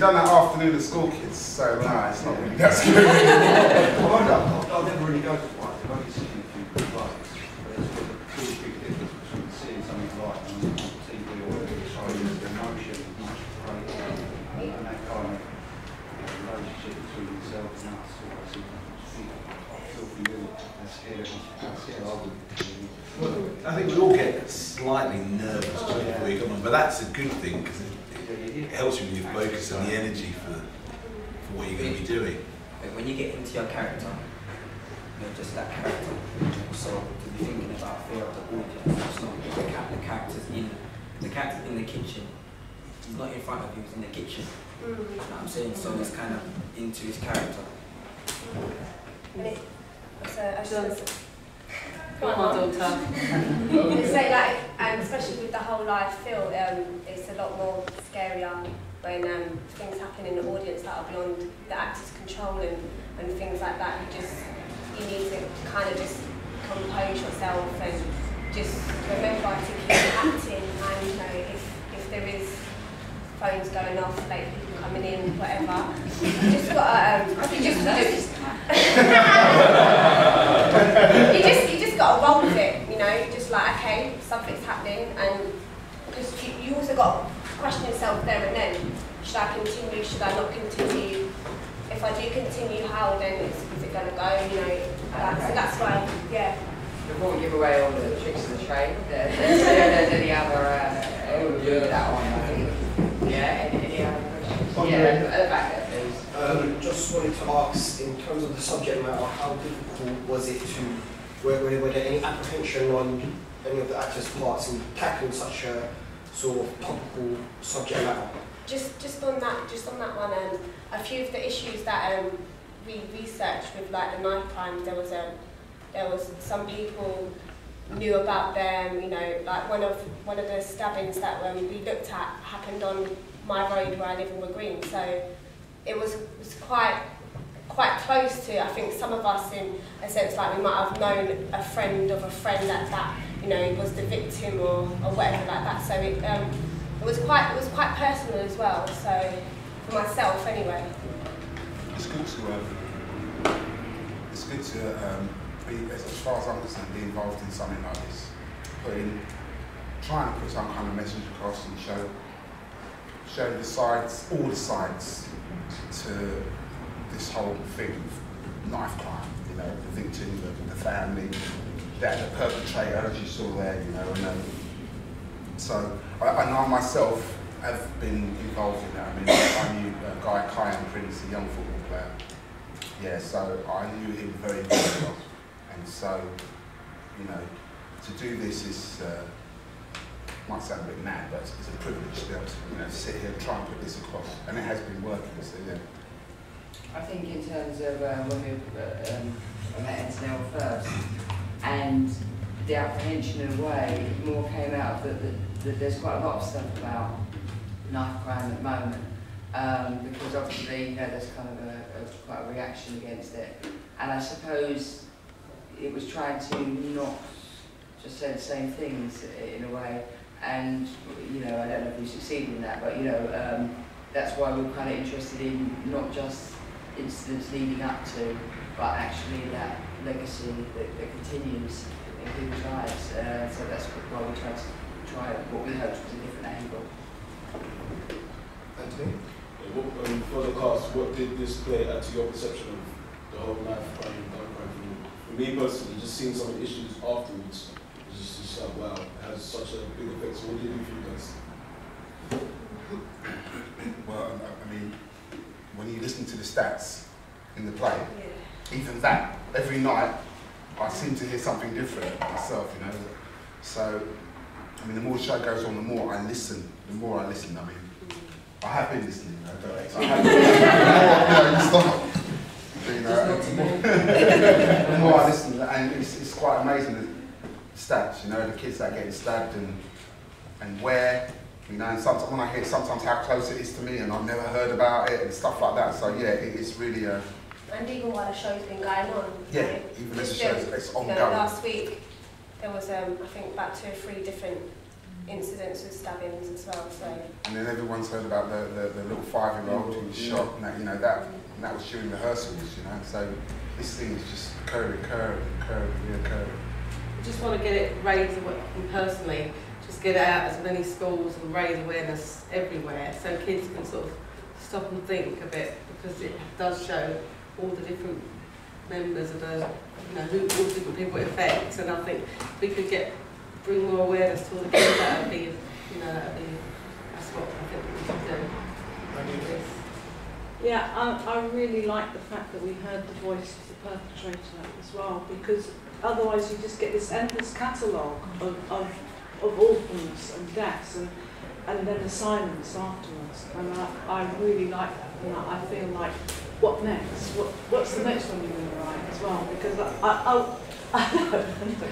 done that afternoon at school, kids, so no, it's not really that good. I'll never really go to one. I've only seen a few classes. But there's a big difference between seeing something like on TV or whatever, showing the emotion, much greater, and that kind of relationship between yourself and us. I feel for you, that's scared I would. Well, I think we all get slightly nervous before you come on, but that's a good thing because it helps you with your focus and the energy for what you're going to be doing. When you get into your character, you're just that character. So to be thinking about fear of the audience, it's not the character's in the kitchen. He's not in front of you, he's in the kitchen. You know what I'm saying? So he's kind of into his character. Come on, daughter. Say like, especially with the whole live feel, it's a lot more scarier when things happen in the audience that are beyond the actor's control and things like that. You need to kind of just compose yourself and just remember to keep acting. And you know, if there is phones going off, like people coming in, whatever, you just got you just got to roll with it, you know, just like, okay, something's happening, and because you also got to question yourself there and then, should I continue, should I not continue? If I do continue, how then is it going to go, you know, so that's why, yeah. Before we give away all the tricks of the trade, there's any other, do that one, I think. Yeah, any other questions? Yeah, at the back there, please. Just wanted to ask, in terms of the subject matter, how difficult was it to, were there any apprehension on any of the actors' parts in tackling such a sort of topical subject matter? Just on that one, a few of the issues that we researched with like the knife crimes, there was some people knew about them, you know, like one of the stabbings that we looked at happened on my road where I live in Wood Green, so it was quite close to, I think, some of us in a sense, like we might have known a friend of a friend that you know was the victim or whatever like that. So it was quite personal as well. So for myself, anyway. It's good to be, as far as I'm concerned, be involved in something like this. Trying to put some kind of message across and show the sides, all the sides to this whole thing of knife crime, you know, the victim, the family, the perpetrator, as you saw there, you know, and so I know myself have been involved in that. I mean, I knew a guy, Kyan Prince, a young football player. Yeah, so I knew him very, very well, and so, you know, to do this is, might sound a bit mad, but it's a privilege to be able to, you know, sit here and try and put this across, and it has been working, so yeah. I think in terms of when we met Antonella first, and the apprehension in a way, it more came out of that there's quite a lot of stuff about knife crime at the moment, because obviously, you know, there's kind of quite a reaction against it, and I suppose it was trying to not just say the same things in a way, and you know, I don't know if we succeeded in that, but you know, that's why we're kind of interested in not just incidents leading up to, but actually that legacy that continues in people's lives. So that's why we tried to try what we hoped was a different angle. Anthony? For the cast, what did this play add to your perception of the whole knife crime? For me personally, just seeing some of the issues afterwards, it's just like, wow, it has such a big effect. So what did it do for you guys? Well, I mean, when you listen to the stats in the play, even that, every night, I seem to hear something different myself, you know. So, I mean, the more the show goes on, the more I listen. I mean, I have been listening, you know, I have been, the more I listen, and it's quite amazing, the stats, you know, the kids that are getting stabbed and where, you know, and sometimes when I hear sometimes how close it is to me and I've never heard about it and stuff like that, so yeah, it's really and even while the show's been going on. Yeah, even as the show's it's ongoing. You know, last week there was I think about 2 or 3 different incidents with stabbings as well. So. And then everyone's heard about the little 5-year-old who was shot, and that, you know, that was during rehearsals, you know. So this thing is just reoccurring. I just want to get it raised personally, just get it out as many schools and raise awareness everywhere so kids can sort of stop and think a bit, because it does show all the different members of the, you know, all the different people it affects, and I think we could bring more awareness to all the kids. That would be, you know, that's what I think we should do. Yeah, I really like the fact that we heard the voice of the perpetrator as well, because otherwise you just get this endless catalogue of orphans and deaths, and then the silence afterwards. And I really like that, and I feel like, what next? What's the next one you're going to write as well? Because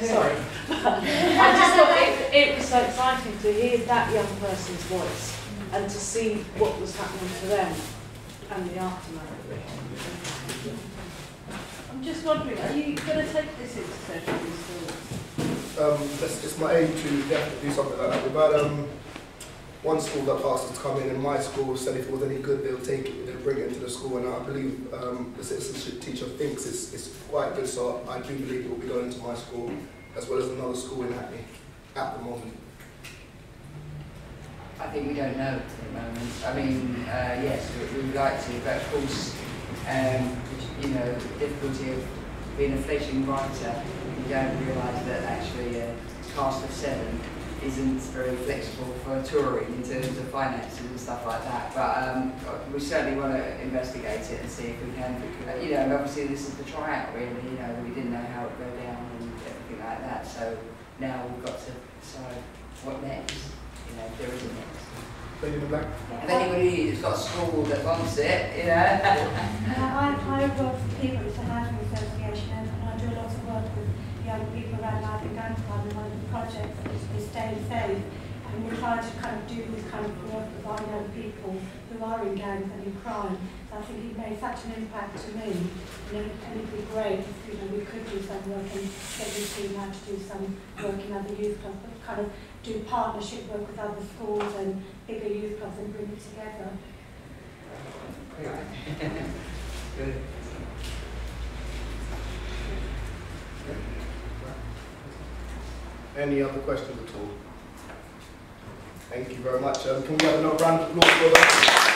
sorry. I just thought it was so exciting to hear that young person's voice and to see what was happening to them and the aftermath. I'm just wondering, are you going to take this into secondary schools? It's my aim to definitely do something like that. We've had one school that asked us to come in, and my school said if it was any good, they'll take it, they'll bring it into the school, and I believe the citizenship teacher thinks it's quite good, so I do believe it will be going into my school, as well as another school in Hackney at the moment. I think we don't know at the moment. I mean, yes, we would like to, but of course, you know, the difficulty of being a fledgling writer, you don't realise that actually a cast of 7 isn't very flexible for touring in terms of finances and stuff like that. But we certainly want to investigate it and see if we can. You know, obviously this is the tryout, really. You know, we didn't know how it would go down and everything like that. So now we've got to decide what next. You know, if there is a next. Lady in the black. If anybody who's got a school that wants it, you know. I work for people, it's a housing association, and I do a lot of work with young people around Life and Gang Club, and one of the projects is Staying Safe. And we try to kind of do this kind of work with our young people who are in gangs and in crime. So I think it made such an impact to me. And it'd be great if, you know, we could do some work and get this team out to do some work in other youth clubs, but kind of do partnership work with other schools and bigger youth clubs and bring it together. Good. Any other questions at all? Thank you very much. Can we have another round of applause for that?